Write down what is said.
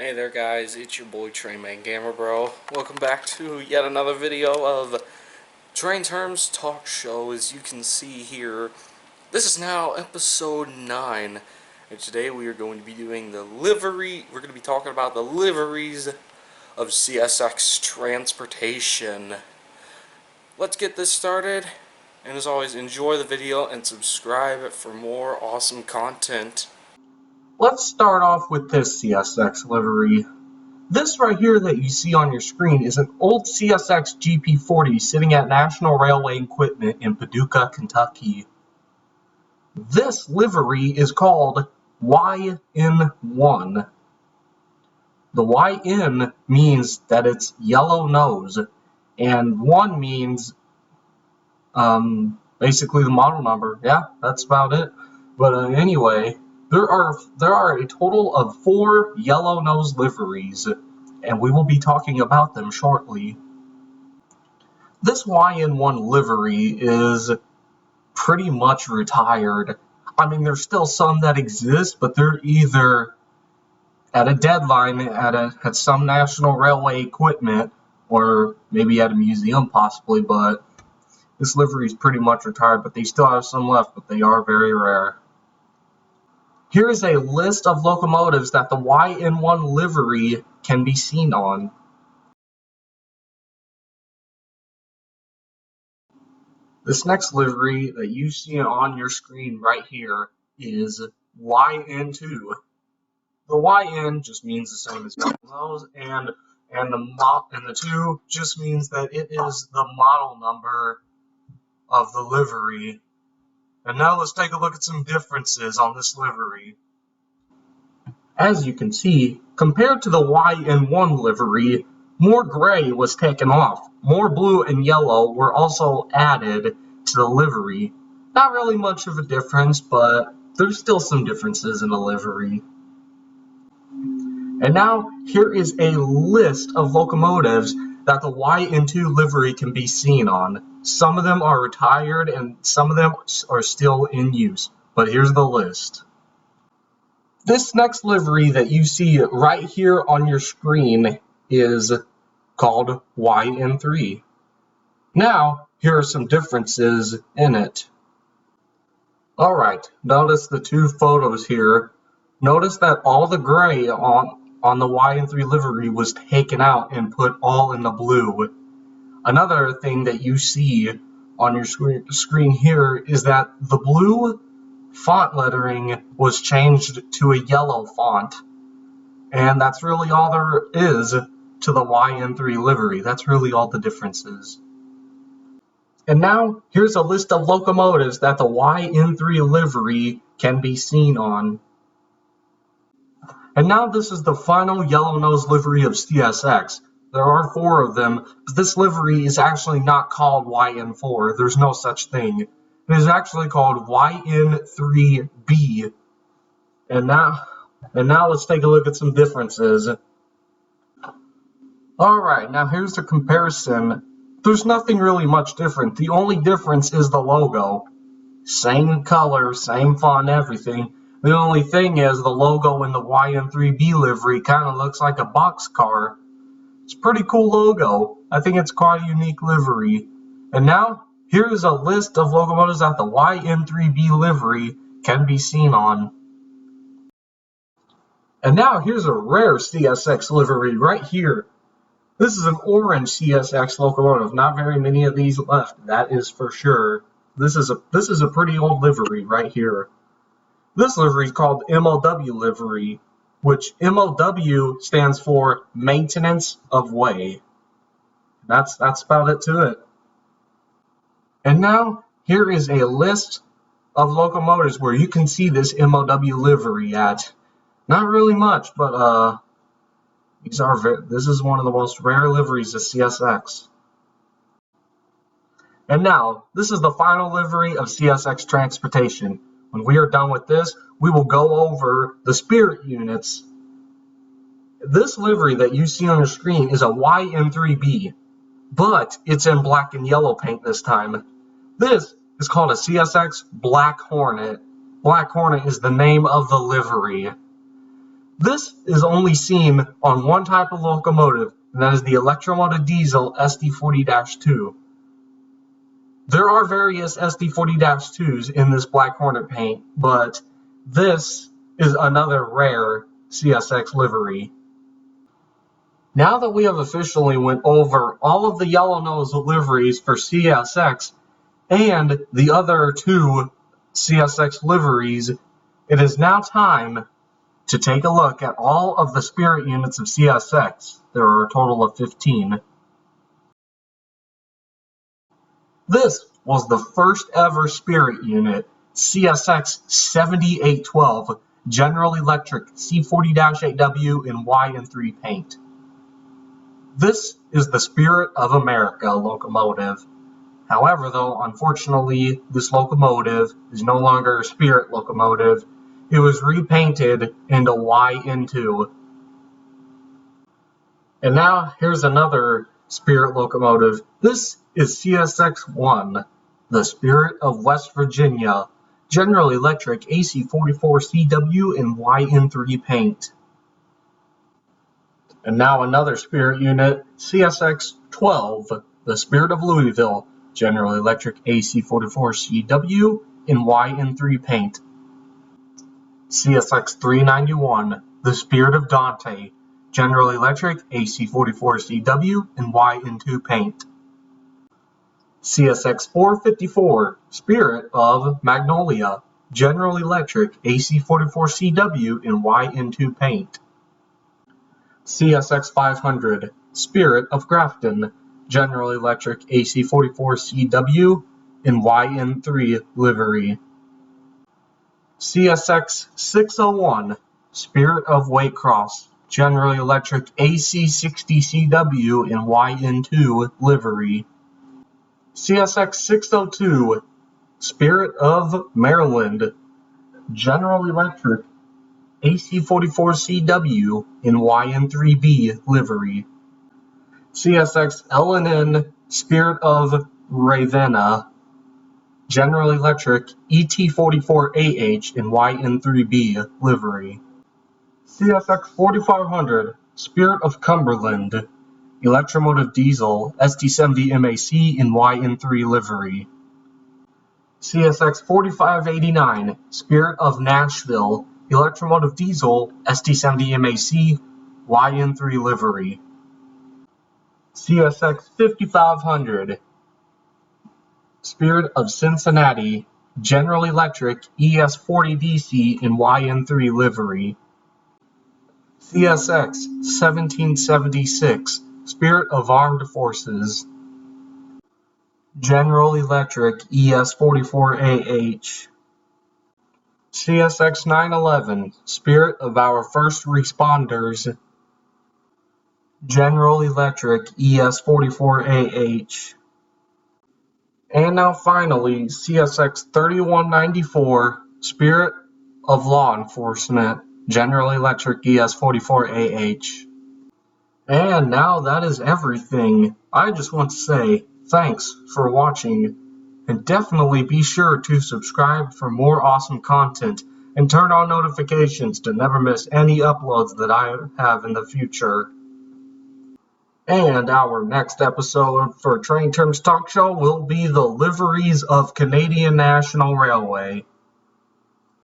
Hey there guys, it's your boy Trainman Gamer Bro. Welcome back to yet another video of Train Terms Talk Show. As you can see here, this is now episode 9. And today we are going to be doing we're going to be talking about the liveries of CSX transportation. Let's get this started. And as always, enjoy the video and subscribe for more awesome content. Let's start off with this CSX livery. This right here that you see on your screen is an old CSX GP40 sitting at National Railway Equipment in Paducah, Kentucky. This livery is called YN1. The YN means that it's yellow nose, and 1 means basically the model number. Yeah, that's about it. But anyway, there are a total of 4 yellow nose liveries, and we will be talking about them shortly. This YN1 livery is pretty much retired. I mean, there's still some that exist, but they're either at a deadline at some National Railway Equipment, or maybe at a museum possibly, but this livery is pretty much retired, but they still have some left, but they are very rare. Here is a list of locomotives that the YN1 livery can be seen on. This next livery that you see on your screen right here is YN2. The YN just means the same as yellow nose, and the 2 just means that it is the model number of the livery. And now let's take a look at some differences on this livery. As you can see, compared to the YN1 livery, more gray was taken off. More blue and yellow were also added to the livery. Not really much of a difference, but there's still some differences in the livery. And now, here is a list of locomotives that the YN2 livery can be seen on. Some of them are retired and some of them are still in use, but here's the list. This next livery that you see right here on your screen is called YN3. Now, here are some differences in it. Alright, notice the 2 photos here. Notice that all the gray on the YN3 livery was taken out and put all in the blue. Another thing that you see on your screen here is that the blue font lettering was changed to a yellow font. And that's really all there is to the YN3 livery. That's really all the differences. And now, here's a list of locomotives that the YN3 livery can be seen on. And now this is the final yellow nose livery of CSX. There are 4 of them, but this livery is actually not called YN4. There's no such thing. It is actually called YN3B. And now let's take a look at some differences. Alright, now here's the comparison. There's nothing really much different. The only difference is the logo. Same color, same font, everything. The only thing is the logo in the YN3B livery kind of looks like a boxcar. It's a pretty cool logo. I think it's quite a unique livery. And now, here is a list of locomotives that the YN3B livery can be seen on. And now, here's a rare CSX livery right here. This is an orange CSX locomotive. Not very many of these left, that is for sure. This is a pretty old livery right here. This livery is called MOW livery, which MOW stands for Maintenance of Way. That's about it to it. And now, here is a list of locomotives where you can see this MOW livery at. Not really much, but this is one of the most rare liveries of CSX. And now, this is the final livery of CSX transportation. When we are done with this, we will go over the spirit units. This livery that you see on your screen is a YN3B, but it's in black and yellow paint this time. This is called a CSX Black Hornet. Black Hornet is the name of the livery. This is only seen on one type of locomotive, and that is the electromotive diesel SD40-2. There are various SD40-2s in this Black Hornet paint, but this is another rare CSX livery. Now that we have officially went over all of the yellow nose liveries for CSX and the other two CSX liveries, it is now time to take a look at all of the spirit units of CSX. There are a total of 15. This was the first ever spirit unit, CSX 7812, General Electric C40-8W in Y and 3 paint. This is the Spirit of America locomotive. However, though, unfortunately, this locomotive is no longer a Spirit locomotive. It was repainted into YN2. And now, here's another Spirit locomotive. This is CSX-1, the Spirit of West Virginia, General Electric AC44CW in YN3 paint. And now another Spirit unit, CSX-12, the Spirit of Louisville, General Electric AC44CW in YN3 paint. CSX-391, the Spirit of Dante, General Electric AC44CW in YN2 paint. CSX-454, Spirit of Magnolia, General Electric AC44CW in YN2 paint. CSX-500, Spirit of Grafton, General Electric AC44CW in YN3 livery. CSX-601, Spirit of Waycross, General Electric AC60CW in YN2 livery. CSX-602, Spirit of Maryland, General Electric AC44CW in YN3B livery. CSX-LNN, Spirit of Ravenna, General Electric ET44AH in YN3B livery. CSX-4500, Spirit of Cumberland, Electromotive Diesel ST70MAC in YN3 livery. CSX-4589, Spirit of Nashville, Electromotive Diesel ST70MAC YN3 livery. CSX-5500, Spirit of Cincinnati, General Electric ES40DC in YN3 livery. CSX-1776, Spirit of Armed Forces, General Electric ES44AH. CSX-911, Spirit of Our First Responders, General Electric ES44AH. And now finally, CSX-3194, Spirit of Law Enforcement, General Electric ES44AH. And now that is everything. I just want to say thanks for watching, and definitely be sure to subscribe for more awesome content, and turn on notifications to never miss any uploads that I have in the future. And our next episode for Train Terms Talk Show will be the Liveries of Canadian National Railway.